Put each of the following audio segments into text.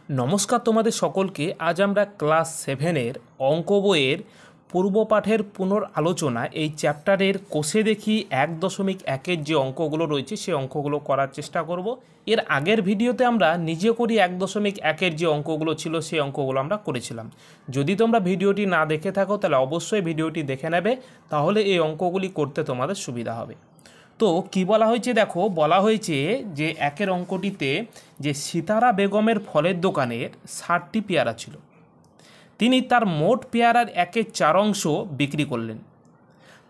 নমস্কার তোমাদের সকলকে। আজ আমরা ক্লাস 7-এর অঙ্ক বইয়ের পূর্বপাঠের পুনরালোচনা এই চ্যাপ্টারের কোষে দেখি 1.1-এর যে অঙ্কগুলো রয়েছে সেই অঙ্কগুলো করার চেষ্টা করব। এর আগের ভিডিওতে আমরা নিজে করি 1.1-এর যে অঙ্কগুলো ছিল সেই অঙ্কগুলো আমরা করেছিলাম। যদি তোমরা ভিডিওটি না দেখে থাকো তাহলে অবশ্যই ভিডিওটি দেখে নেবে, তাহলে এই অঙ্কগুলি করতে তোমাদের সুবিধা হবে। তো কি বলা হয়েছে দেখো, বলা হয়েছে যে একের অঙ্কটিতে যে সিতারা বেগমের ফলের দোকানের 60টি পেয়ারা ছিল, তিনি তার মোট পেয়ারার 1/4 অংশ বিক্রি করলেন।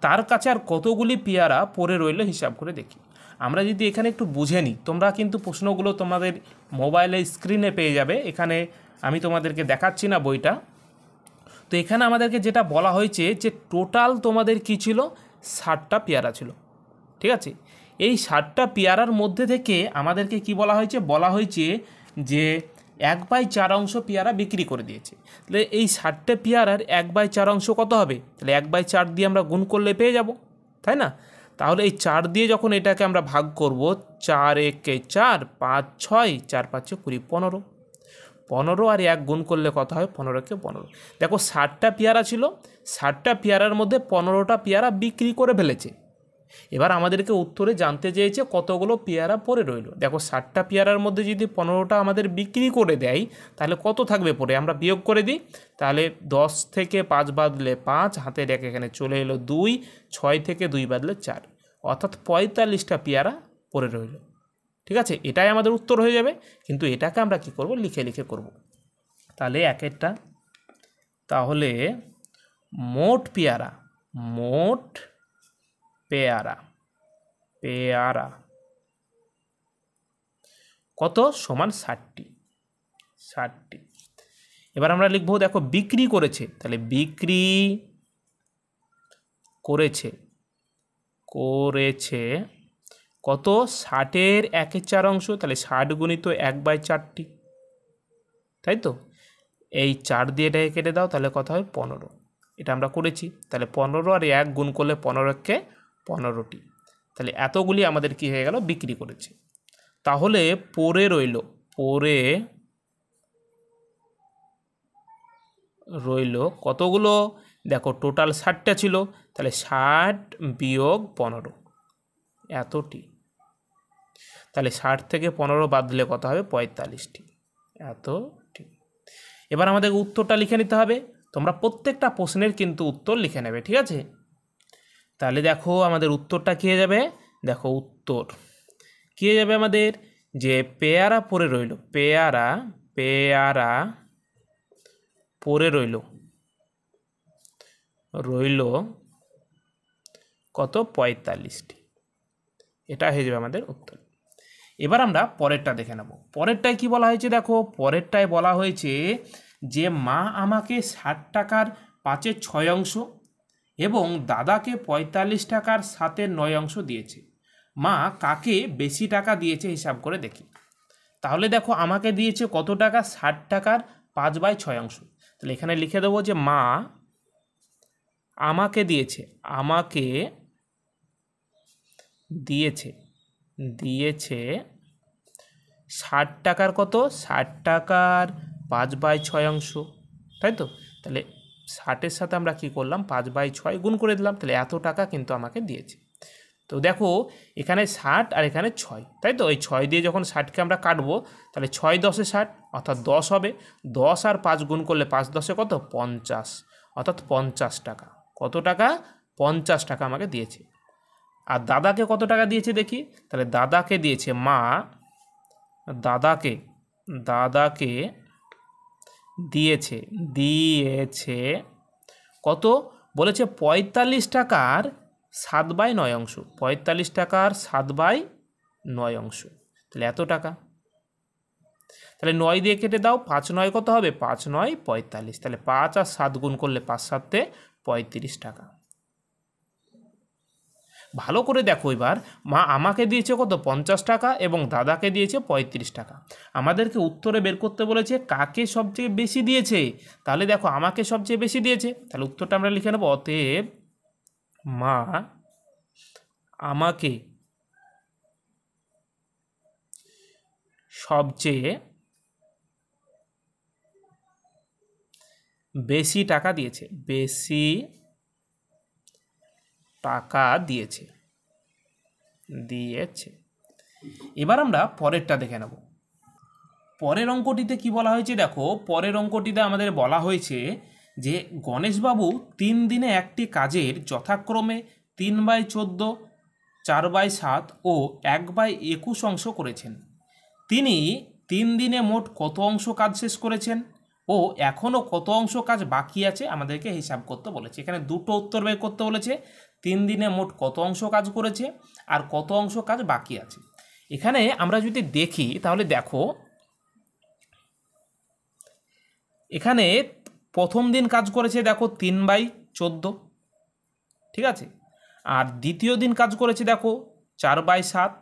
তার কাছে আর কতগুলি পেয়ারা পড়ে রইল হিসাব করে দেখি। আমরা যদি এখানে একটু বুঝে নিই, তোমরা কিন্তু প্রশ্নগুলো তোমাদের মোবাইলে স্ক্রিনে পেয়ে যাবে, এখানে আমি তোমাদেরকে দেখাচ্ছি না বইটা। তো এখানে আমাদেরকে যেটা বলা হয়েছে যে টোটাল তোমাদের কি ছিল, 60টা পেয়ারা ছিল, ঠিক আছে। এই 60টা পেয়ারার মধ্যে থেকে আমাদেরকে কি বলা হয়েছে, বলা হয়েছে যে 1/4 অংশ পেয়ারা বিক্রি করে দিয়েছে। তাহলে এই 60টা পেয়ারার 1/4 অংশ কত হবে, তাহলে 1/4 দিয়ে আমরা গুণ করলে পেয়ে যাব, তাই না। তাহলে এই 4 দিয়ে যখন এটাকে আমরা ভাগ করব, 4 একে 4, 5 6, 4 5 20, 15 15 আর 1 গুণ করলে কত হয়, 15কে 15। দেখো 60টা পেয়ারা ছিল, 60টা পেয়ারার মধ্যে 15টা পেয়ারা বিক্রি করে ফেলেছে। এবার আমাদেরকে উত্তরে জানতে চেয়েছে কতগুলো পেয়ারা পড়ে রইল। দেখো 60টা পেয়ারার মধ্যে যদি 15টা আমাদের বিক্রি করে দেয় তাহলে কত থাকবে পড়ে, আমরা বিয়োগ করে দিই। তাহলে 10 থেকে 5 বাদলে 5, হাতের এক এখানে চলে এলো 2, 6 থেকে 2 বাদলে 4, অর্থাৎ 45টা পেয়ারা পড়ে রইল। ঠিক আছে, এটাই আমাদের উত্তর হয়ে যাবে। কিন্তু এটাকে আমরা কি করব, লিখে লিখে করব। তাহলে একেরটা, তাহলে মোট পেয়ারা, মোট পেয়ারা, পেয়ারা কত সমান 60টি, 60টি। এবার আমরা লিখব, দেখো বিক্রি করেছে, তাহলে বিক্রি করেছে, করেছে কত, 60-এর 1/4 অংশ, তাহলে 60 গুণিত 1/4টি, তাই তো। এই 4 দিয়ে এটাকে কেটে দাও, তাহলে কত হয় 15। এটা আমরা করেছি, তাহলে 15 আর 1 গুণ করলে 15কে 15টি, তাহলে এতগুলি আমাদের কি হয়ে গেল, বিক্রি করেছে। তাহলে পড়ে রইল, পড়ে রইল কতগুলো, দেখো টোটাল 60টা ছিল, তাহলে 60 বিয়োগ 15, এতটি। তাহলে 60 থেকে 15 বাদ দিলে কত হবে, 45টি, এতটি। এবার আমাদের উত্তরটা লিখে নিতে হবে। তোমরা প্রত্যেকটা প্রশ্নের কিন্তু উত্তর লিখে নেবে, ঠিক আছে। তাহলে দেখো আমাদের উত্তরটা কী হয়ে যাবে, দেখো উত্তর কী হয়ে যাবে আমাদের, যে পেয়ারা পড়ে রইল, পেয়ারা, পেয়ারা পড়ে রইল, রইল কত, 45টি। এটা হয়ে যাবে আমাদের উত্তর। এবার আমরা পরেরটা দেখে নেব। পরেরটায় কি বলা হয়েছে, দেখো পরেরটায় বলা হয়েছে যে মা আমাকে 60 টাকার 5/6 অংশ এবং দাদাকে 45 টাকার 7/9 অংশ দিয়েছে। মা কাকে বেশি টাকা দিয়েছে হিসাব করে দেখি। তাহলে দেখো আমাকে দিয়েছে কত টাকা, 60 টাকার 5/6 অংশ। তাহলে এখানে লিখে দেবো যে মা আমাকে দিয়েছে, আমাকে দিয়েছে, দিয়েছে 60 টাকার কত, 60 টাকার 5/6 অংশ, তাই তো। তাহলে 60-এর সাথে আমরা কি করলাম, 5/6 গুণ করে দিলাম, তাহলে এত টাকা কিন্তু আমাকে দিয়েছে। তো দেখো এখানে 60 আর এখানে 6, তাই তো। এই 6 দিয়ে যখন 60কে আমরা কাটবো, তাহলে 6 10-এ 60, অর্থাৎ 10 হবে। 10 আর 5 গুণ করলে 5 10-এ কত, 50, অর্থাৎ 50 টাকা। কত টাকা, 50 টাকা আমাকে দিয়েছে। আর দাদাকে কত টাকা দিয়েছে দেখি, তাহলে দাদাকে দিয়েছে মা, দাদাকে, দাদাকে দিয়েছে, দিয়েছে কত, বলেছে 45 টাকার 7/9 অংশ, 45 টাকার 7/9 অংশ, তাহলে এত টাকা। তাহলে 9 দিয়ে কেটে দাও, 5 9 কত হবে, 5 9 45, তাহলে 5 আর 7 গুণ করলে 5 7-এ 35 টাকা। ভালো করে দেখো, এবার মা আমাকে দিয়েছে কত, 50 টাকা এবং দাদাকে দিয়েছে 35 টাকা। আমাদেরকে উত্তরে বের করতে বলেছে কাকে সবচেয়ে বেশি দিয়েছে। তাহলে দেখো আমাকে সবচেয়ে বেশি দিয়েছে, তাহলে উত্তরটা আমরা লিখে নেব, অতএব মা আমাকে সবচেয়ে বেশি টাকা দিয়েছে, বেশি টাকা দিয়েছে, দিয়েছে। এবার আমরা পরেরটা দেখে নেব। পরের অঙ্কটিতে কি বলা হয়েছে দেখো, পরের অঙ্কটিতে আমাদের বলা হয়েছে যে গণেশবাবু 3 দিনে একটি কাজের যথাক্রমে 3/14, 4/7 ও 1/21 অংশ করেছেন। তিনি 3 দিনে মোট কত অংশ কাজ শেষ করেছেন ও এখনও কত অংশ কাজ বাকি আছে আমাদেরকে হিসাব করতে বলেছে। এখানে দুটো উত্তর বের করতে বলেছে, 3 দিনে মোট কত অংশ কাজ করেছে আর কত অংশ কাজ বাকি আছে। এখানে আমরা যদি দেখি তাহলে দেখো, এখানে প্রথম দিন কাজ করেছে দেখো 3/14, ঠিক আছে, আর দ্বিতীয় দিন কাজ করেছে দেখো 4/7,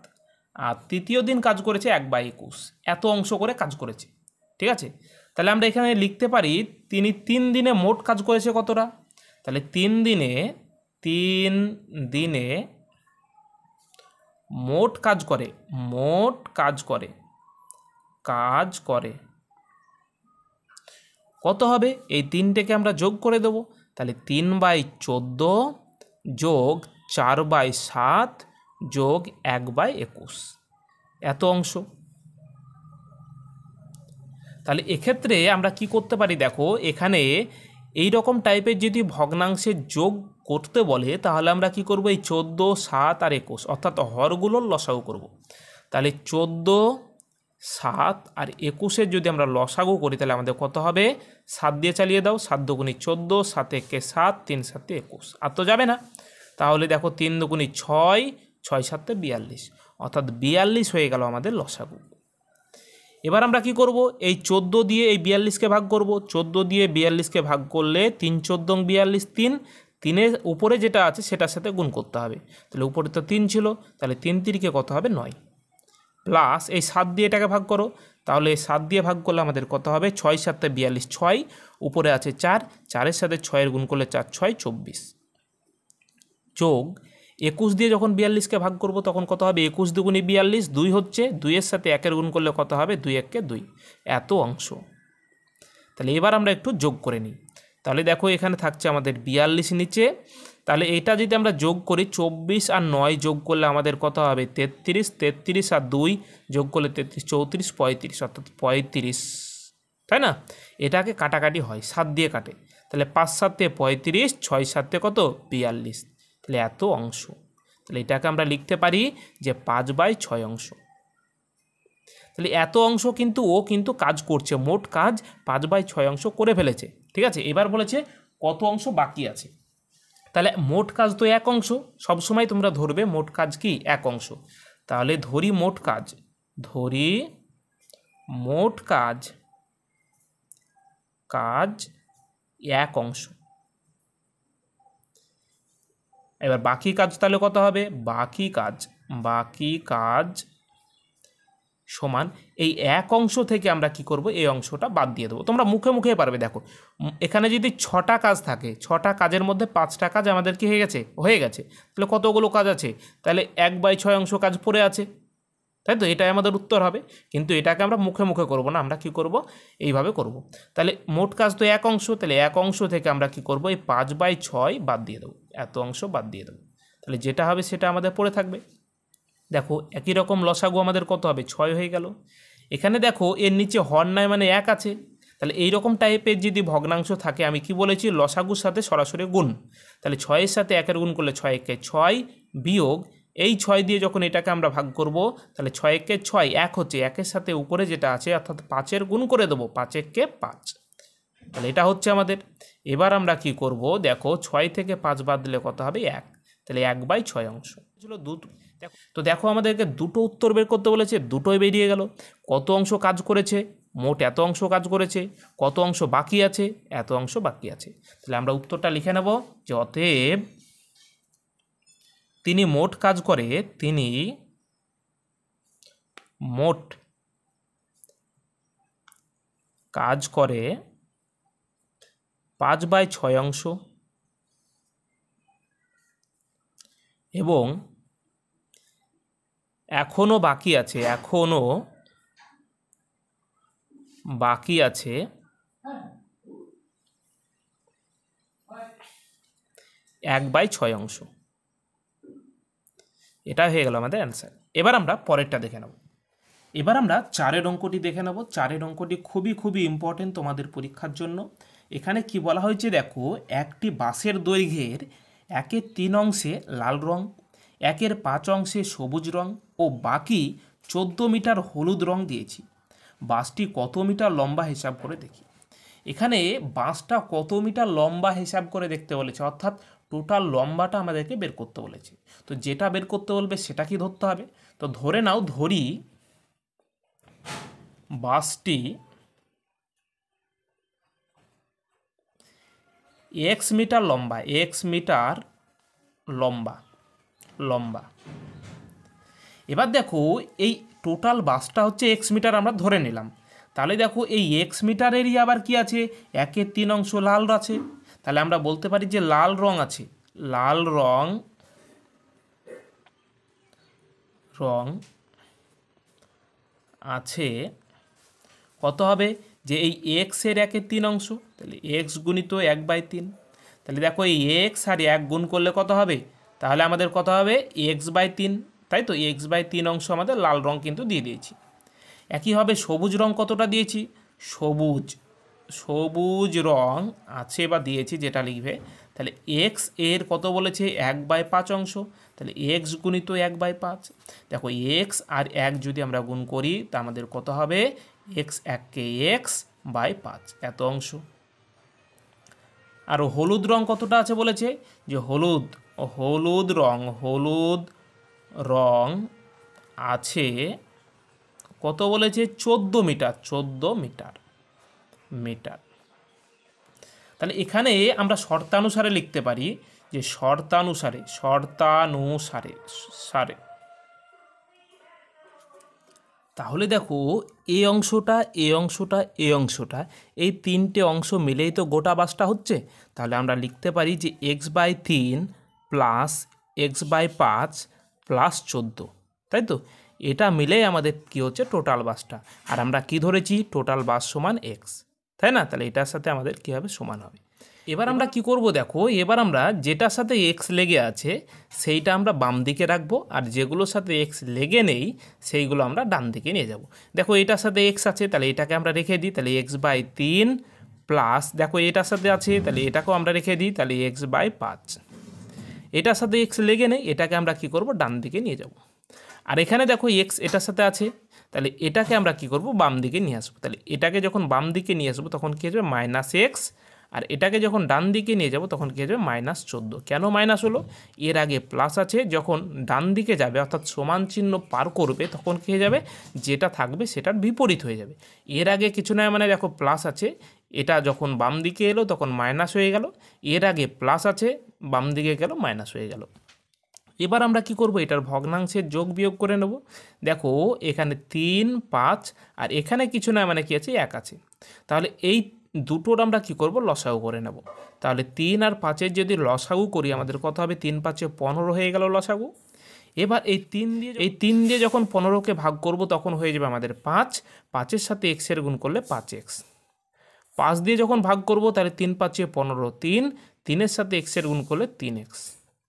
আর তৃতীয় দিন কাজ করেছে 1/21। এত অংশ করে কাজ করেছে, ঠিক আছে। তাহলে আমরা এখানে লিখতে পারি তিনি 3 দিনে মোট কাজ করেছে কতটা। তাহলে 3 দিনে মোট কাজ করে, কত হবে, এই 3টেকে আমরা যোগ করে দেব। তাহলে 3/14 যোগ 4/7 যোগ 1/21, এত অংশ। তাহলে এক্ষেত্রে আমরা কি করতে পারি দেখো, এখানে এই রকম টাইপের যদি ভগ্নাংশের যোগ করতে বলে তাহলে আমরা কি করব, এই 14, 7 আর 21 অর্থাৎ হরগুলোর লসাগু করব। তাহলে 14, 7 আর 21-এর যদি আমরা লসাগু করি তাহলে আমাদের কত হবে, 7 দিয়ে চালিয়ে দাও, 7 দুগুণি 14, 7 একে 7, 3 7 21, আর তো যাবে না। তাহলে দেখো 3 দুগুণি 6, 6 7 42, অর্থাৎ 42 হয়ে গেল আমাদের লসাগু। এবার আমরা কি করব, এই 14 দিয়ে এই 42কে ভাগ করব। 14 দিয়ে 42কে ভাগ করলে 3 14 42, 3 উপরে যেটা আছে সেটার সাথে গুণ করতে হবে। তাহলে উপরে তো 3 ছিল, তাহলে 3 3-কে কত হবে 9, প্লাস এই 7 দিয়ে এটাকে ভাগ করো। তাহলে 7 দিয়ে ভাগ করলে আমাদের কত হবে, 6 7 42, 6 উপরে আছে 4, 4-এর সাথে 6-এর গুণ করলে 4 6 24, যোগ 21 দিয়ে যখন 42কে ভাগ করব তখন কত হবে, 21 দুগুণি 42, 2 হচ্ছে, 2-এর সাথে 1-এর গুণ করলে কত হবে, 2 1 2, এত অংশ। তাহলে এবার আমরা একটু যোগ করে নিই। তাহলে দেখো এখানে থাকছে আমাদের 42 নিচে। তাহলে এটা যদি আমরা যোগ করি, 24 আর 9 যোগ করলে আমাদের কত হবে, 33, 33 আর 2 যোগ করলে 33, 34, 35, অর্থাৎ 35, তাই না। এটাকে কাটাকাটি হয়, 7 দিয়ে কাটে। তাহলে 5 7 35, 6 7 কত 42, তাহলে এত অংশ। তাহলে এটাকে আমরা লিখতে পারি যে 5/6 অংশ। তাহলে এত অংশ কিন্তু ও কিন্তু কাজ করছে, মোট কাজ 5/6 অংশ করে ফেলেছে, ঠিক আছে। এবার বলেছে কত অংশ বাকি আছে। তাহলে মোট কাজ তো 1 অংশ, সবসময় তোমরা ধরবে মোট কাজ কি 1 অংশ। তাহলে ধরি মোট কাজ 1 অংশ। এবার বাকি কাজ তাহলে কত হবে, বাকি কাজ সমান এই 1 অংশ থেকে আমরা কি করব, এই অংশটা বাদ দিয়ে দেবো। তোমরা মুখে মুখে পারবে। দেখো এখানে যদি 6টা কাজ থাকে, 6টা কাজের মধ্যে 5টা কাজ আমাদের কি হয়ে গেছে, তাহলে কতগুলো কাজ আছে, তাহলে 1/6 অংশ কাজ পড়ে আছে, তাই তো, এটাই আমাদের উত্তর হবে। কিন্তু এটাকে আমরা মুখে মুখে করব না, আমরা কি করব, এইভাবে করব। তাহলে মোট কাজ তো 1 অংশ, তাহলে 1 অংশ থেকে আমরা কি করব, এই 5/6 বাদ দিয়ে দেবো, এত অংশ বাদ দিয়ে দেবো। তাহলে যেটা হবে সেটা আমাদের পড়ে থাকবে। দেখো একই রকম লসাগু আমাদের কত হবে, 6 হয়ে গেল। এখানে দেখো এর নিচে হর নাই মানে 1 আছে। তাহলে এই রকম টাইপের যদি ভগ্নাংশ থাকে, আমি কি বলেছি, লসাগুর সাথে সরাসরি গুণ। তাহলে 6-এর সাথে 1-এর গুণ করলে 6 1 6 বিয়োগ এই 6 দিয়ে যখন এটাকে আমরা ভাগ করব, তাহলে 6 1 6, 1 হচ্ছে, 1-এর সাথে উপরে যেটা আছে অর্থাৎ 5-এর গুণ করে দেবো, 5 1 5, তাহলে এটা হচ্ছে আমাদের। এবার আমরা কি করব, দেখো 6 থেকে 5 বাদ দিলে কত হবে 1, তাহলে 1/6 অংশ ছিল। তো দেখো আমাদেরকে দুটো উত্তর বের করতে বলেছে, দুটোই বেরিয়ে গেল। কত অংশ কাজ করেছে, মোট এত অংশ কাজ করেছে, কত অংশ বাকি আছে, এত অংশ বাকি আছে। তাহলে আমরা উত্তরটা লিখে নেব যে অতএব তিনি মোট 5/6 অংশ এবং এখনও বাকি আছে 1/6 অংশ। এটা হয়ে গেল আমাদের অ্যান্সার। এবার আমরা পরেরটা দেখে নেব। এবার আমরা 4 অঙ্কটি দেখে নেব। 4 অঙ্কটি খুবই ইম্পর্টেন্ট তোমাদের পরীক্ষার জন্য। এখানে কি বলা হয়েছে দেখো, একটি বাসের দৈর্ঘ্যের 1/3 অংশে লাল রং, 1/5 অংশে সবুজ রং ও বাকি 14 মিটার হলুদ রং দিয়েছি। বাসটি কত মিটার লম্বা হিসাব করে দেখি। এখানে বাসটা কত মিটার লম্বা হিসাব করে দেখতে বলেছে, অর্থাৎ টোটাল লম্বাটা আমাদেরকে বের করতে বলেছে। তো যেটা বের করতে বলবে সেটা কি ধরতে হবে। তো ধরে নাও, ধরি বাসটি x মিটার লম্বা, x মিটার লম্বা। এবার দেখো, এই টোটাল বাসটা হচ্ছে x মিটার আমরা ধরে নিলাম। তাহলে দেখো, এই x মিটারেরই আবার কি আছে, 1/3 অংশ লাল আছে। তাহলে আমরা বলতে পারি যে লাল রং আছে, লাল রং আছে। কত হবে, যে এই এক্সের 1/3 অংশ, তাহলে এক্স গুণিত 1/3। তাহলে দেখো, এই এক্স আর 1 গুণ করলে কত হবে, তাহলে আমাদের কত হবে, x/3। তাই তো, x/3 অংশ আমাদের লাল রং কিন্তু দিয়ে দিয়েছি। একইভাবে সবুজ রং কতটা দিয়েছি, সবুজ রং আছে বা দিয়েছি, যেটা লিখবে। তাহলে এক্স এর কত বলেছে, 1/5 অংশ। তাহলে এক্স গুণিত 1/5। দেখো, এক্স আর 1 যদি আমরা গুণ করি, তা আমাদের কত হবে, এক্স 1কে x/5, এত অংশ। আর হলুদ রং কতটা আছে বলেছে, যে হলুদ রং আছে কত বলেছে, 14 মিটার। তাহলে এখানে আমরা শর্তানুসারে লিখতে পারি, যে শর্তানুসারে। তাহলে দেখো, এই অংশটা, এই 3টে অংশ মিলেই তো গোটা বাসটা হচ্ছে। তাহলে আমরা লিখতে পারি যে x/3 প্লাস x/5 প্লাস 14, তাই তো। এটা মিলেই আমাদের কি হচ্ছে, টোটাল বাসটা। আর আমরা কি ধরেছি, টোটাল বাস সমান x, তাই না। তাহলে এটার সাথে আমাদের কী হবে, সমান হবে। এবার আমরা কি করব দেখো, এবার আমরা যেটার সাথে x লেগে আছে সেইটা আমরা বাম দিকে রাখবো, আর যেগুলোর সাথে x লেগে নেই সেইগুলো আমরা ডান দিকে নিয়ে যাব। দেখো, এটার সাথে x আছে, তাহলে এটাকে আমরা রেখে দিই, তাহলে x/3 প্লাস, দেখো এটার সাথে আছে, তাহলে এটাকেও আমরা রেখে দিই, তাহলে x/5। এটার সাথে x লেগে নেই, এটাকে আমরা কি করব, ডান দিকে নিয়ে যাব। আর এখানে দেখো, x এটার সাথে আছে, তাহলে এটাকে আমরা কি করব, বাম দিকে নিয়ে আসবো। তাহলে এটাকে যখন বাম দিকে নিয়ে আসবো তখন কী হবে, -x। আর এটাকে যখন ডান দিকে নিয়ে যাব তখন কী হবে, -14। কেন মাইনাস হলো, এর আগে প্লাস আছে, যখন ডান দিকে যাবে অর্থাৎ সমান চিহ্ন পার করবে তখন কী হয়ে যাবে, যেটা থাকবে সেটার বিপরীত হয়ে যাবে। এর আগে কিছু নয়, মানে দেখো প্লাস আছে, এটা যখন বাম দিকে এলো তখন মাইনাস হয়ে গেল। এর আগে প্লাস আছে, বাম দিকে গেল, মাইনাস হয়ে গেল। এবার আমরা কি করব, এটার ভগ্নাংশের যোগ বিয়োগ করে নেব। দেখো, এখানে 3, 5 আর এখানে কিছু না, মানে কি আছে, 1 আছে। তাহলে এই দুটোর আমরা কি করব, লসাগু করে নেব। তাহলে 3 আর 5-এর যদি লসাগু করি আমাদের কত হবে, 3 5 15 হয়ে গেল লসাগু। এবার এই 3 দিয়ে যখন 15কে ভাগ করব তখন হয়ে যাবে আমাদের 5। 5-এর সাথে এক্সের গুণ করলে 5x। 5 দিয়ে যখন ভাগ করব তাহলে 3 5 15, 3-এর সাথে এক্সের গুণ করলে 3x,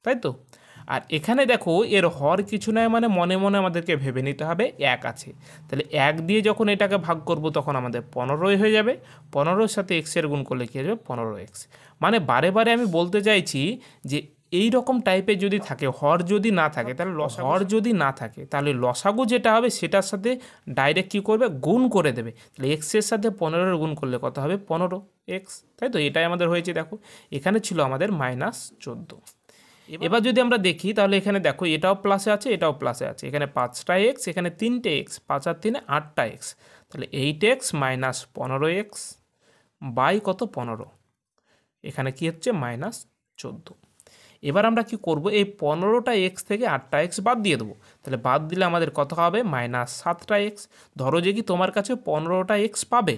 তাই তো। আর এখানে দেখো, এর হর কিছু নয়, মানে মনে মনে আমাদেরকে ভেবে নিতে হবে 1 আছে। তাহলে 1 দিয়ে যখন এটাকে ভাগ করব তখন আমাদের 15 হয়ে যাবে। 15-এর সাথে এক্সের গুণ করলে কী হয়ে যাবে, 15x। মানে বারে বারে আমি বলতে চাইছি যে এই রকম টাইপের যদি থাকে, হর যদি না থাকে তাহলে লসাগু যেটা হবে সেটার সাথে ডাইরেক্ট কী করবে, গুণ করে দেবে। তাহলে এক্সের সাথে 15 গুণ করলে কত হবে, 15x, তাই তো। এটাই আমাদের হয়েছে। দেখো, এখানে ছিল আমাদের -14। এবার যদি আমরা দেখি তাহলে এখানে দেখো, এটাও প্লাসে আছে, এটাও প্লাসে আছে। এখানে 5টা x, এখানে 3টে x, 5 আর 3 8টা x। তাহলে 8x মাইনাস 15x বাই কত, 15। এখানে কি হচ্ছে, -14। এবার আমরা কি করব, এই 15টা x থেকে 8টা x বাদ দিয়ে দেবো। তাহলে বাদ দিলে আমাদের কত হবে, -7টা x। ধরো যে কি তোমার কাছে 15টা x পাবে,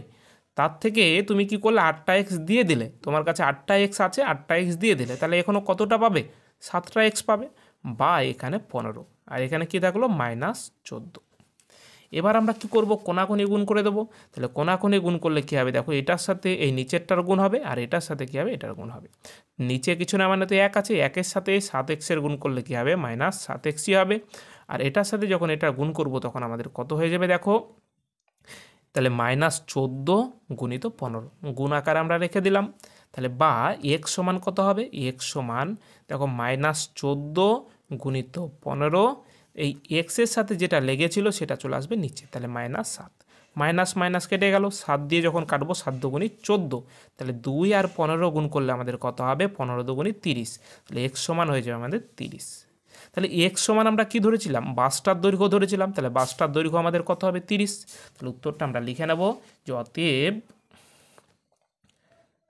তার থেকে তুমি কি করলে 8টা x দিয়ে দিলে, তোমার কাছে 8টা x আছে, 8টা x দিয়ে দিলে, তাহলে এখনও কতটা পাবে, 7টা x পাবে, বা এখানে 15, আর এখানে কি থাকলো, -14। এবার আমরা কি করব, কোনাকুনি গুণ করে দেবো। তাহলে কোনাকুনি গুণ করলে কী হবে, দেখো এটার সাথে এই নিচেরটার গুণ হবে, আর এটার সাথে কী হবে, এটার গুণ হবে। নিচে কিছু না মানে তো 1 আছে, 1-এর সাথে 7x-এর গুণ করলে কী হবে, -7xই হবে। আর এটার সাথে যখন এটা গুণ করব তখন আমাদের কত হয়ে যাবে দেখো, তাহলে -14 গুণিত 15 গুণ আকারে আমরা রেখে দিলাম। তাহলে বা x সমান কত হবে, x সমান দেখো -14 গুণিত 15, এই এক্সের সাথে যেটা লেগেছিল সেটা চলে আসবে নিচে, তাহলে -7, মাইনাস মাইনাস কেটে গেল, 7 দিয়ে যখন কাটবো 7 দুগুণি 14, তাহলে 2 আর 15 গুণ করলে আমাদের কত হবে, 15 দুগুণি 30, তাহলে x সমান হয়ে যাবে আমাদের 30। তাহলে x সমান আমরা কি ধরেছিলাম, বাসটার দৈর্ঘ্য ধরেছিলাম, তাহলে বাসটার দৈর্ঘ্য আমাদের কত হবে 30। তাহলে উত্তরটা আমরা লিখে নেব যে অতএব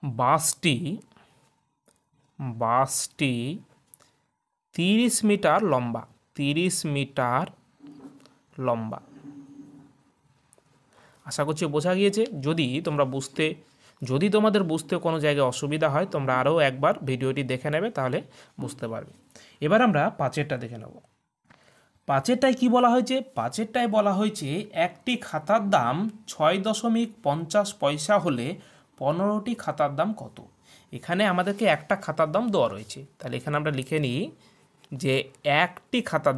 বাসটি 30 মিটার লম্বা, 30 মিটার লম্বা। আশা করছি বোঝা গিয়েছে। যদি তোমাদের বুঝতে কোনো জায়গায় অসুবিধা হয় তোমরা আরও একবার ভিডিওটি দেখে নেবে, তাহলে বুঝতে পারবে। এবার আমরা 5-এরটা দেখে নেব। 5-এরটায় কী বলা হয়েছে, 5-এরটায় বলা হয়েছে একটি খাতার দাম 6.50 পয়সা হলে 15টি খাতার দাম কত। এখানে আমাদেরকে একটা খাতার দাম দেওয়া রয়েছে, তাহলে এখানে আমরা লিখে নিই যে একটি খাতার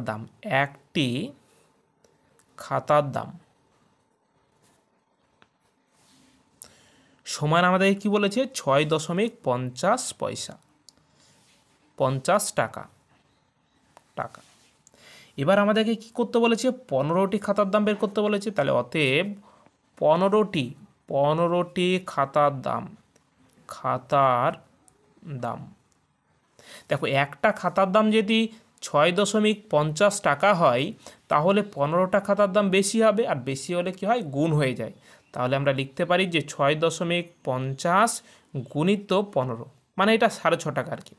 দাম সমান আমাদের কি বলেছে, 6.50 পয়সা, 50 টাকা। এবার আমাদেরকে কি করতে বলেছে, 15টি খাতার দাম বের করতে বলেছে। তাহলে অতএব 15টি খাতার দাম দেখো, একটা খাতার দাম যদি 6.50 টাকা হয় তাহলে 15টা খাতার দাম বেশি হবে, আর বেশি হলে কি হয়, গুণ হয়ে যায়। তাহলে আমরা লিখতে পারি যে 6.50 গুণিত 15, মানে এটা 6.5 টাকা আর কি।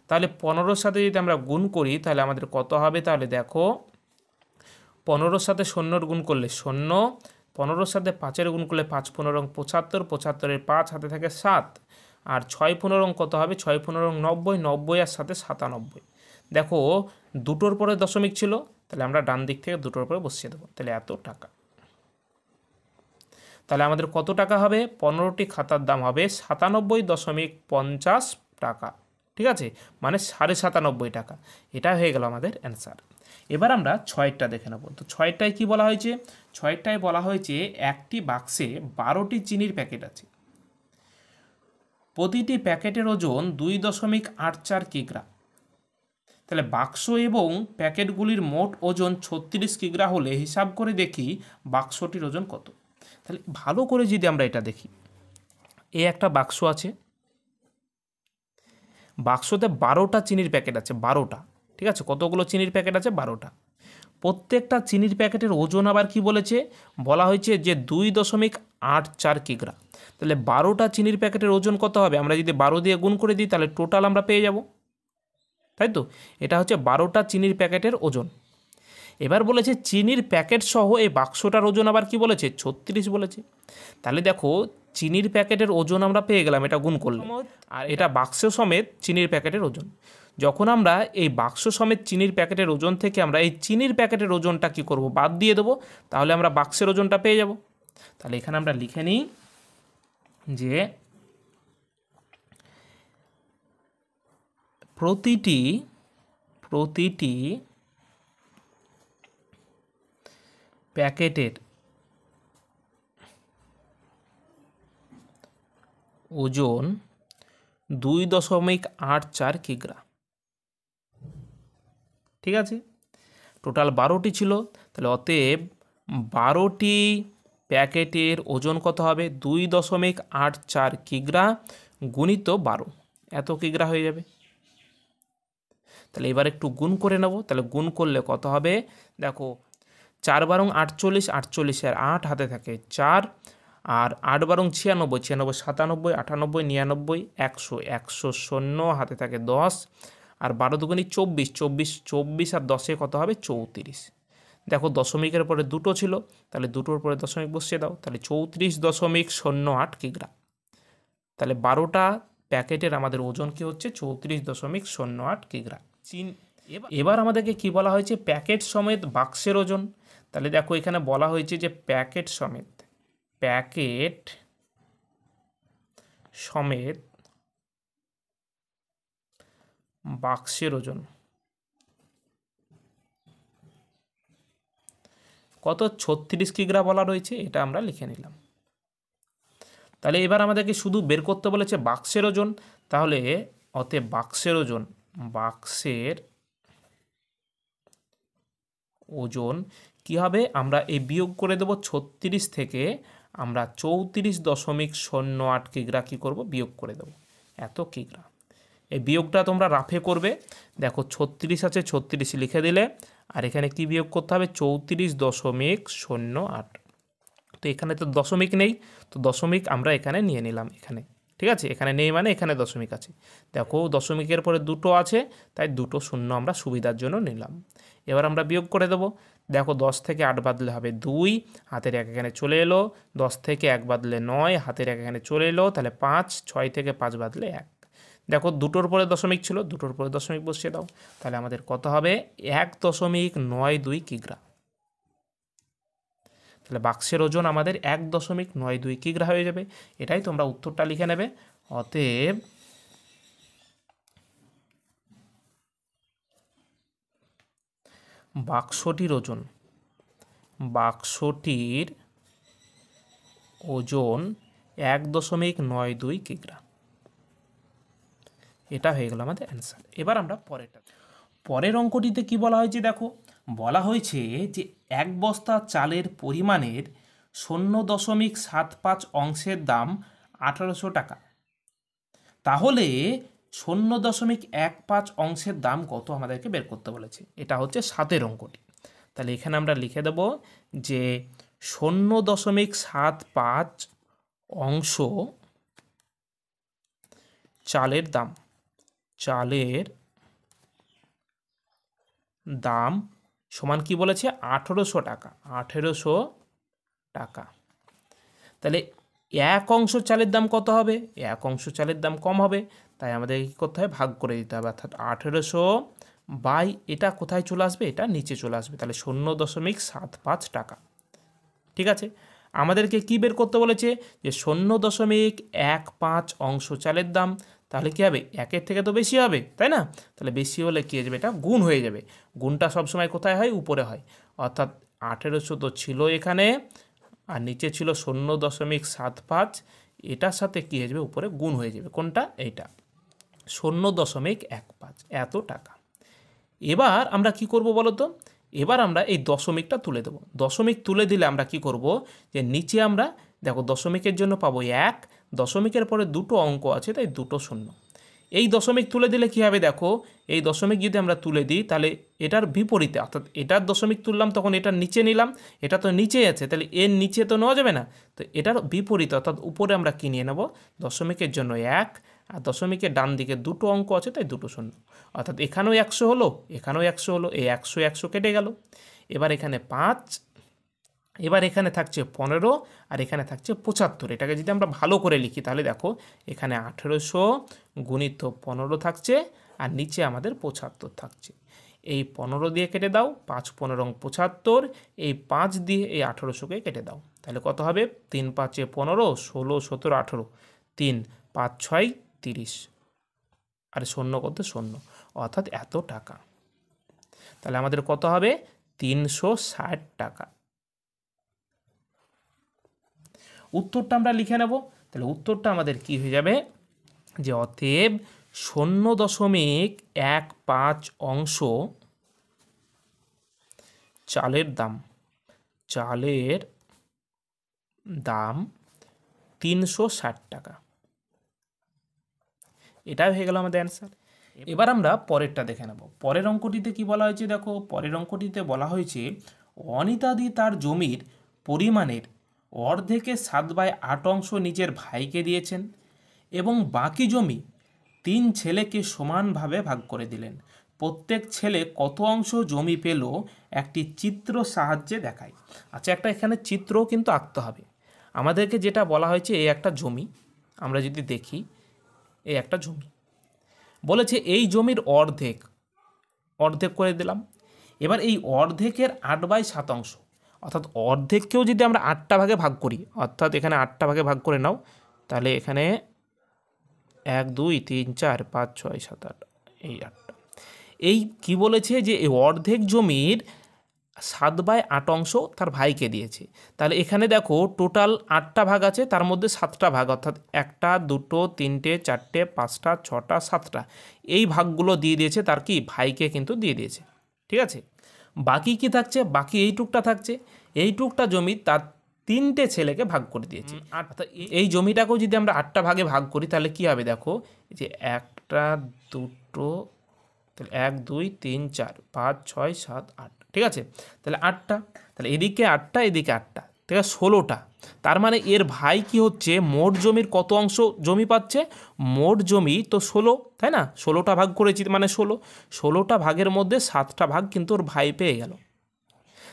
তাহলে 15-র সাথে যদি আমরা গুণ করি তাহলে আমাদের কত হবে, তাহলে দেখো 15-র সাথে 0-র গুণ করলে 0, 15-র সাথে 5-এর গুণ করলে 5×15 75, 75-এর 5 হাতে থাকে 7, আর 6×15 কত হবে, 6×15 90, 90 আর সাথে 97। দেখো দুটোর পরে দশমিক ছিল, তাহলে আমরা ডান দিক থেকে দুটোর পরে বসিয়ে দেবো, তাহলে এত টাকা। তাহলে আমাদের কত টাকা হবে, 15টি খাতার দাম হবে 97.50 টাকা। ঠিক আছে, মানে 97.5 টাকা। এটা হয়ে গেল আমাদের অ্যান্সার। এবার আমরা 6-টা দেখে নেব। তো 6-টায় কী বলা হয়েছে, 6-টায় বলা হয়েছে একটি বাক্সে 12টি চিনির প্যাকেট আছে, প্রতিটি প্যাকেটের ওজন 2.84 কিগ্রা। তাহলে বাক্স এবং প্যাকেটগুলির মোট ওজন 36 কিগ্রা হলে হিসাব করে দেখি বাক্সটির ওজন কত। তাহলে ভালো করে যদি আমরা এটা দেখি, এই একটা বাক্স আছে, বাক্সতে 12টা চিনির প্যাকেট আছে, 12টা। ঠিক আছে, কতগুলো চিনির প্যাকেট আছে, 12টা। প্রত্যেকটা চিনির প্যাকেটের ওজন আবার কি বলেছে, বলা হয়েছে যে 2.84 কিগ্রা। তাহলে 12টা চিনির প্যাকেটের ওজন কত হবে, আমরা যদি 12 দিয়ে গুণ করে দিই তাহলে টোটাল আমরা পেয়ে যাব, তাই তো। এটা হচ্ছে 12টা চিনির প্যাকেটের ওজন। এবার বলেছে চিনির প্যাকেট সহ এই বাক্সটার ওজন আবার কি বলেছে, 36 বলেছে। তাহলে দেখো চিনির প্যাকেটের ওজন আমরা পেয়ে গেলাম এটা গুণ করলে, আর এটা বাক্স সমেত চিনির প্যাকেটের ওজন। যখন আমরা এই বাক্স সমেত চিনির প্যাকেটের ওজন থেকে আমরা এই চিনির প্যাকেটের ওজনটা কি করব, বাদ দিয়ে দেবো, তাহলে আমরা বাক্সের ওজনটা পেয়ে যাব। তাহলে এখানে আমরা লিখে নিই যে প্রতিটি প্যাকেটের ওজন 2.84 কিগ্রা। ঠিক আছে, টোটাল 12টি ছিল, তাহলে অতএব 12টি প্যাকেটের ওজন কত হবে, 2.84 কিগ্রা গুণিত 12, এত কিগ্রা হয়ে যাবে। তাহলে এবার একটু গুণ করে নেব। তাহলে গুণ করলে কত হবে, দেখো 4 বারং 48, 48 আর 8 হাতে থাকে 4, আর 8 বারং 96, 96 97, 98, 99, 100, 100 শূন্য হাতে থাকে 10, আর 12 দুগুণি 24, 24, 24 আর 10-এ কত হবে, 34। দেখো দশমিকের পরে দুটো ছিল, তাহলে দুটোর পরে দশমিক বসিয়ে দাও, তাহলে 34.08 কিগ্রা। তাহলে 12টা প্যাকেটের আমাদের ওজন কি হচ্ছে, 34.08 কিগ্রা। এবার আমাদেরকে কি বলা হয়েছে, প্যাকেট সমেত বাক্সের ওজন। তাহলে দেখো এখানে বলা হয়েছে যে প্যাকেট সমেত বাক্সের ওজন কত 36 কিগ্রা বলা রয়েছে, এটা আমরা লিখে নিলাম। তাহলে এবার আমাদেরকে শুধু বের করতে বলেছে বাক্সের ওজন, তাহলে অতএব বাক্সের ওজন কি হবে, আমরা এই বিয়োগ করে দেব 36 থেকে আমরা 34.08 কিগ্রা কী করব, বিয়োগ করে দেব, এত কিগ্রা। এই বিয়োগটা তোমরা রাফে করবে, দেখো 36 আছে, 36 লিখে দিলে, আর এখানে কি বিয়োগ করতে হবে, 34.08। তো এখানে তো দশমিক নেই, তো দশমিক আমরা এখানে নিয়ে নিলাম, এখানে ঠিক আছে, এখানে নেই মানে এখানে দশমিক আছে। দেখো দশমিকের পরে দুটো আছে, তাই দুটো শূন্য আমরা সুবিধার জন্য নিলাম। এবার আমরা বিয়োগ করে দেবো, দেখো 10 থেকে 8 বাদলে হবে 2, হাতের 1 এখানে চলে এলো, 10 থেকে 1 বাদলে 9, হাতের 1 এখানে চলে এলো, তাহলে 5, 6 থেকে 5 বাদলে 1। দেখো দুটোর পরে দশমিক ছিল, দুটোর পরে দশমিক বসিয়ে দাও, তাহলে আমাদের কত হবে, 1.92 কিগ্রা। তাহলে বাক্সের ওজন আমাদের 1.92 কিগ্রা হয়ে যাবে। এটাই তোমরা উত্তরটা লিখে নেবে। অতএব বাক্সটির ওজন 1.92 কিগ্রা। এটা হয়ে গেল আমাদের অ্যান্সার। এবার আমরা পরের অঙ্কটিতে কি বলা হয়েছে, দেখো বলা হয়েছে যে 1 বস্তা চালের পরিমাণের 0.75 অংশের দাম 1800 টাকা, তাহলে 0.15 অংশের দাম কত আমাদেরকে বের করতে বলেছে। এটা হচ্ছে 7 অঙ্কটি। তাহলে এখানে আমরা লিখে দেব যে 0.75 অংশ চালের দাম সমান কি বলেছে, 1800 টাকা। 1800 টাকা। তাহলে 1 অংশ চালের দাম কত হবে, 1 অংশ চালের দাম কম হবে, তাই আমাদের কী করতে হবে, ভাগ করে দিতে হবে। অর্থাৎ 1800 বাই এটা কোথায় চলে আসবে, এটা নিচে চলে আসবে, তাহলে 0.75 টাকা। ঠিক আছে, আমাদেরকে কি বের করতে বলেছে, যে 0.15 অংশ চালের দাম, তাহলে কী হবে, 1-এর থেকে তো বেশি হবে, তাই না? তাহলে বেশি হলে কী হয়ে যাবে, এটা গুণ হয়ে যাবে। গুণটা সবসময় কোথায় হয়, উপরে হয়। অর্থাৎ 1800 তো ছিল এখানে, আর নিচে ছিল 0.75, এটার সাথে কী হয়ে যাবে, উপরে গুণ হয়ে যাবে। কোনটা, এইটা 0.15 এত টাকা। এবার আমরা কি করব বলো তো, এবার আমরা এই দশমিকটা তুলে দেব। দশমিক তুলে দিলে আমরা কি করব, যে নিচে আমরা দেখো দশমিকের জন্য পাবো 1, দশমিকের পরে দুটো অঙ্ক আছে, তাই দুটো শূন্য। এই দশমিক তুলে দিলে কী হবে, দেখো এই দশমিক যদি আমরা তুলে দিই, তাহলে এটার বিপরীতে, অর্থাৎ এটার দশমিক তুললাম তখন এটার নিচে নিলাম, এটা তো নিচেই আছে, তাহলে এর নিচে তো নেওয়া যাবে না, তো এটার বিপরীতে অর্থাৎ উপরে আমরা কি নিয়ে নেব, দশমিকের জন্য 1, আর দশমিকের ডান দিকে দুটো অঙ্ক আছে, তাই দুটো শূন্য। অর্থাৎ এখানেও 100 হলো, এখানেও 100 হলো, এই 100 কেটে গেল। এবার এখানে 5, এবার এখানে থাকছে 15, আর এখানে থাকছে 75। এটাকে যদি আমরা ভালো করে লিখি, তাহলে দেখো এখানে 1800 গুণিত 15 থাকছে, আর নিচে আমাদের 75 থাকছে। এই 15 দিয়ে কেটে দাও, 5 15 75, এই 5 দিয়ে এই 1800কে কেটে দাও, তাহলে কত হবে, 3 5 15, 16 17 18, 3 5 6 30, আর শূন্য কত, শূন্য, অর্থাৎ এত টাকা। তাহলে আমাদের কত হবে, 360 টাকা। উত্তরটা আমরা লিখে নেব। তাহলে উত্তরটা আমাদের কি হয়ে যাবে, যে অতএব 0.15 অংশ চালের দাম 360 টাকা। এটাই হয়ে গেল আমাদের অ্যান্সার। এবার আমরা পরেরটা দেখে নেব। পরের অঙ্কটিতে কি বলা হয়েছে, দেখো পরের অঙ্কটিতে বলা হয়েছে অনিতাদি তার জমির পরিমাণের অর্ধেকে 7/8 অংশ নিজের ভাইকে দিয়েছেন এবং বাকি জমি 3 ছেলেকে সমানভাবে ভাগ করে দিলেন। প্রত্যেক ছেলে কত অংশ জমি পেল একটি চিত্র সাহায্যে দেখায়। আচ্ছা, একটা এখানে চিত্রও কিন্তু আঁকতে হবে। আমাদেরকে যেটা বলা হয়েছে, এই একটা জমি, আমরা যদি দেখি এই একটা জমি বলেছে, এই জমির অর্ধেক করে দিলাম। এবার এই অর্ধেকের 8/7 অংশ, অর্থাৎ অর্ধেককেও যদি আমরা 8টা ভাগে ভাগ করি, অর্থাৎ এখানে 8টা ভাগে ভাগ করে নাও, তাহলে এখানে 1 2 3 4 5 6 7 8, এই 8টা। এই কি বলেছে যে এই অর্ধেক জমির 7/8 অংশ তার ভাইকে দিয়েছে। তাহলে এখানে দেখো টোটাল 8টা ভাগ আছে, তার মধ্যে 7টা ভাগ, অর্থাৎ 1টা 2টো 3টে 4টে 5টা 6টা 7টা, এই ভাগগুলো দিয়ে দিয়েছে তার কি ভাইকে কিন্তু দিয়ে দিয়েছে। ঠিক আছে, বাকি কি থাকছে? বাকি এইটুকটা থাকছে। এইটুকটা জমি তার 3টে ছেলেকে ভাগ করে দিয়েছে। অর্থাৎ এই জমিটাকেও যদি আমরা 8টা ভাগে ভাগ করি তাহলে কি হবে দেখো, যে 1টা 2টো, তাহলে 1 2 3 4 5 6 7 8, ঠিক আছে, তাহলে 8টা, তাহলে এদিকে 8টা এদিকে 8টা, ঠিক আছে, 16টা। তার মানে এর ভাই কি হচ্ছে, মোট জমির কত অংশ জমি পাচ্ছে? মোট জমি তো 16, তাই না? 16টা ভাগ করেছি মানে 16টা ভাগের মধ্যে 7টা ভাগ কিন্তু ওর ভাই পেয়ে গেল।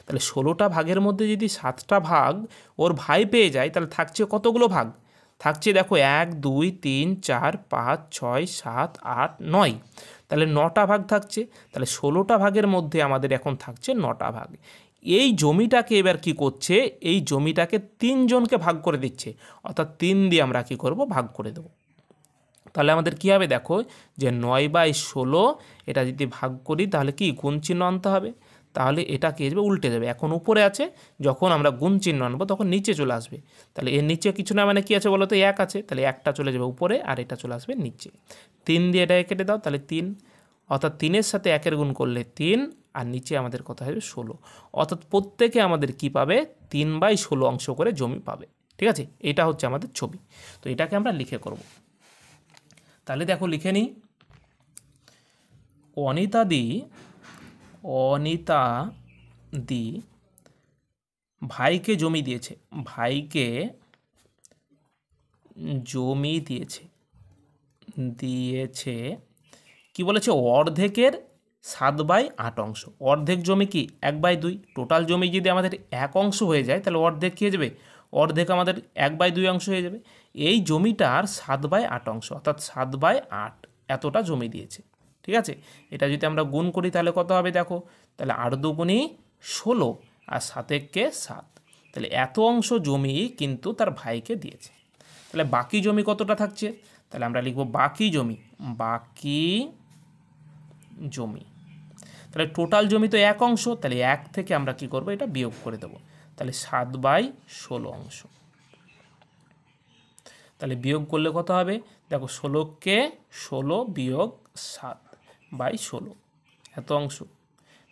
তাহলে 16টা ভাগের মধ্যে যদি 7টা ভাগ ওর ভাই পেয়ে যায়, তাহলে থাকছে কতগুলো ভাগ? থাকছে দেখো 1 2 3 4 5 6 7 8 9, তাহলে 9টা ভাগ থাকছে। তাহলে 16টা ভাগের মধ্যে আমাদের এখন থাকছে 9টা ভাগ। এই জমিটাকে এবার কি করছে, এই জমিটাকে 3 জনকে ভাগ করে দিচ্ছে, অর্থাৎ 3 দিয়ে আমরা কি করব, ভাগ করে দেবো। তাহলে আমাদের কী হবে দেখো, যে 9/16, এটা যদি ভাগ করি তাহলে কি গুণ চিহ্ন আনতে হবে, তাহলে এটা কি আসবে, উল্টে যাবে। এখন উপরে আছে, যখন আমরা গুণ চিহ্ন আনবো তখন নিচে চলে আসবে। তাহলে এর নিচে কিছু না মানে কি আছে বলো তো, 1 আছে, তাহলে 1টা চলে যাবে উপরে আর এটা চলে আসবে নিচে। 3 দিয়ে এটাকে কেটে দাও, তাহলে 3, অর্থাৎ 3-এর সাথে 1-এর গুণ করলে 3, আর নিচে আমাদের কত হবে 16, অর্থাৎ প্রত্যেকে আমাদের কি পাবে, 3/16 অংশ করে জমি পাবে। ঠিক আছে, এটা হচ্ছে আমাদের ছবি। তো এটাকে আমরা লিখে করব। তাহলে দেখো লিখে নিই, অনিতা দি ভাইকে জমি দিয়েছে, ভাইকে জমি দিয়েছে কি বলেছে, অর্ধেকের 7/8 অংশ। অর্ধেক জমি কি 1/2, টোটাল জমি যদি আমাদের 1 অংশ হয়ে যায় তাহলে অর্ধেক কী হয়ে যাবে, অর্ধেক আমাদের 1/2 অংশ হয়ে যাবে। এই জমিটার 7/8 অংশ, অর্থাৎ 7/8 এতটা জমি দিয়েছে। ঠিক আছে, এটা যদি আমরা গুণ করি তাহলে কত হবে দেখো, তাহলে 8 2 16 আর 7 1 7, তাহলে এত অংশ জমি কিন্তু তার ভাইকে দিয়েছে। তাহলে বাকি জমি কতটা থাকছে, তাহলে আমরা লিখব বাকি জমি, তাহলে টোটাল জমি তো 1 অংশ, তাহলে 1 থেকে আমরা কি করব, এটা বিয়োগ করে দেব, তাহলে 7/16 অংশ। তাহলে বিয়োগ করলে কত হবে দেখো, 16কে 16 বিয়োগ 7/16, এত অংশ।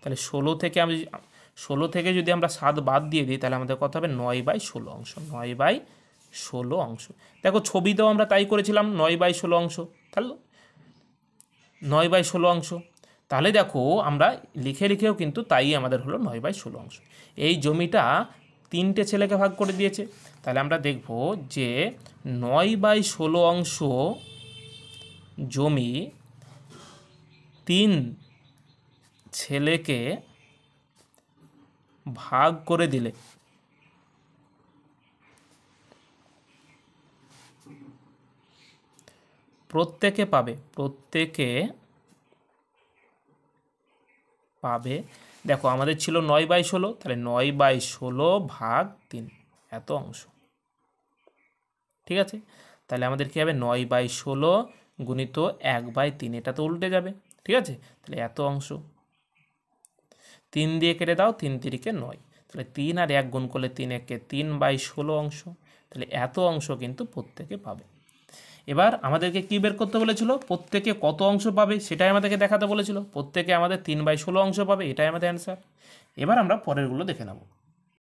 তাহলে 16 থেকে যদি আমরা 7 বাদ দিয়ে দিই তাহলে আমাদের কত হবে, 9/16 অংশ, 9/16 অংশ। দেখো ছবিতেও আমরা তাই করেছিলাম, 9/16 অংশ, তাহলে 9/16 অংশ। তাহলে দেখো আমরা লিখেও কিন্তু তাই আমাদের হলো 9/16 অংশ। এই জমিটা 3টে ছেলেকে ভাগ করে দিয়েছে, তাহলে আমরা দেখব যে 9/16 অংশ জমি 3 ছেলেকে ভাগ করে দিলে প্রত্যেকে পাবে, দেখো আমাদের ছিল 9/16, তাহলে 9/16 ভাগ 3, এত অংশ। ঠিক আছে, তাহলে আমাদের কী হবে, 9/16 গুণিত 1/3, এটা তো উল্টে যাবে। ঠিক আছে, তাহলে এত অংশ। 3 দিয়ে কেটে দাও, 3 3 9, তাহলে 3 আর 1 গুণ করলে 3 1 3/16 অংশ, তাহলে এত অংশ কিন্তু প্রত্যেকে পাবে। এবার আমাদেরকে কী বের করতে বলেছিল, প্রত্যেকে কত অংশ পাবে সেটাই আমাদেরকে দেখাতে বলেছিল। প্রত্যেকে আমাদের 3/16 অংশ পাবে, এটাই আমাদের অ্যান্সার। এবার আমরা পরেরগুলো দেখে নেব।